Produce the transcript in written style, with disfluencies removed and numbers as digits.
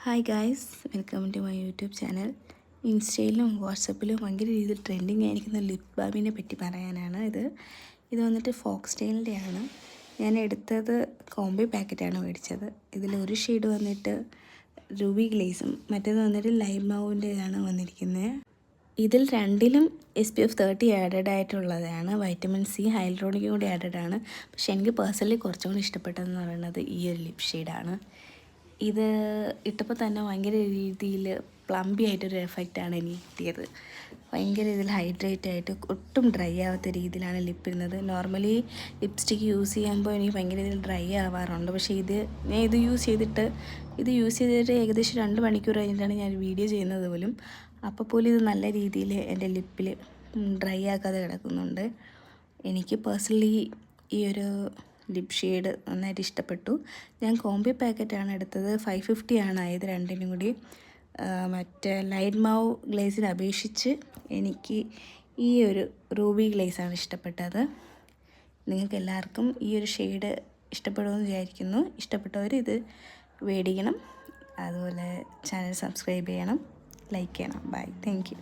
Hi guys, welcome to my YouTube channel. ഇൻസ്റ്റയിലും വാട്സപ്പിലും ഭയങ്കര രീതിയിൽ ട്രെൻഡിങ് ആയിരിക്കുന്ന ലിപ് ബാമിനെ പറ്റി പറയാനാണ് ഇത് വന്നിട്ട് ഫോക്സ് ടെയിലിൻ്റെയാണ്. ഞാൻ എടുത്തത് കോംബി പാക്കറ്റാണ് മേടിച്ചത്. ഇതിലൊരു ഷെയ്ഡ് വന്നിട്ട് റൂബി ഗ്ലേസും മറ്റേത് വന്നിട്ട് ലൈമാവിൻ്റെതാണ് വന്നിരിക്കുന്നത്. ഇതിൽ രണ്ടിലും SPF 30 ആഡഡ് ആയിട്ടുള്ളതാണ്. വൈറ്റമിൻ സി ഹൈലറോണിക്കും കൂടി ആഡഡ് ആണ്. പക്ഷെ എനിക്ക് പേഴ്സണലി കുറച്ചും കൂടി ഇഷ്ടപ്പെട്ടതെന്ന് പറയുന്നത് ഈ ഒരു ലിപ് ഷെയ്ഡാണ്. ഇത് ഇട്ടപ്പോൾ തന്നെ ഭയങ്കര രീതിയിൽ പ്ലംബി ആയിട്ടൊരു എഫക്റ്റാണ് എനിക്ക് കിട്ടിയത്. ഭയങ്കര ഇതിൽ ഹൈഡ്രേറ്റ് ആയിട്ട് ഒട്ടും ഡ്രൈ ആവാത്ത രീതിയിലാണ് ലിപ്പ് ഇരുന്നത്. നോർമലി ലിപ്സ്റ്റിക്ക് യൂസ് ചെയ്യുമ്പോൾ എനിക്ക് ഭയങ്കര ഇതിൽ ഡ്രൈ ആവാറുണ്ട്. പക്ഷേ ഞാൻ ഇത് യൂസ് ചെയ്തിട്ട് ഏകദേശം 2 മണിക്കൂർ കഴിഞ്ഞിട്ടാണ് ഞാൻ വീഡിയോ ചെയ്യുന്നത് പോലും. അപ്പോൾ പോലും ഇത് നല്ല രീതിയിൽ എൻ്റെ ലിപ്പിൽ ഡ്രൈ ആക്കാതെ കിടക്കുന്നുണ്ട്. എനിക്ക് പേഴ്സണലി ഈ ഒരു ലിപ് ഷെയ്ഡ് നന്നായിട്ട് ഇഷ്ടപ്പെട്ടു. ഞാൻ കോംബി പാക്കറ്റാണ് എടുത്തത്. 550 ആണ് ആയത് രണ്ടിനും കൂടി. മറ്റേ ലൈറ്റ്മാവ് ഗ്ലേസിനെ അപേക്ഷിച്ച് എനിക്ക് ഈ ഒരു റൂബി ഗ്ലേസാണ് ഇഷ്ടപ്പെട്ടത്. നിങ്ങൾക്ക് എല്ലാവർക്കും ഈ ഒരു ഷെയ്ഡ് ഇഷ്ടപ്പെടുമെന്ന് വിചാരിക്കുന്നു. ഇഷ്ടപ്പെട്ടവർ ഇത് മേടിക്കണം. അതുപോലെ ചാനൽ സബ്സ്ക്രൈബ് ചെയ്യണം, ലൈക്ക് ചെയ്യണം. Bye, thank U.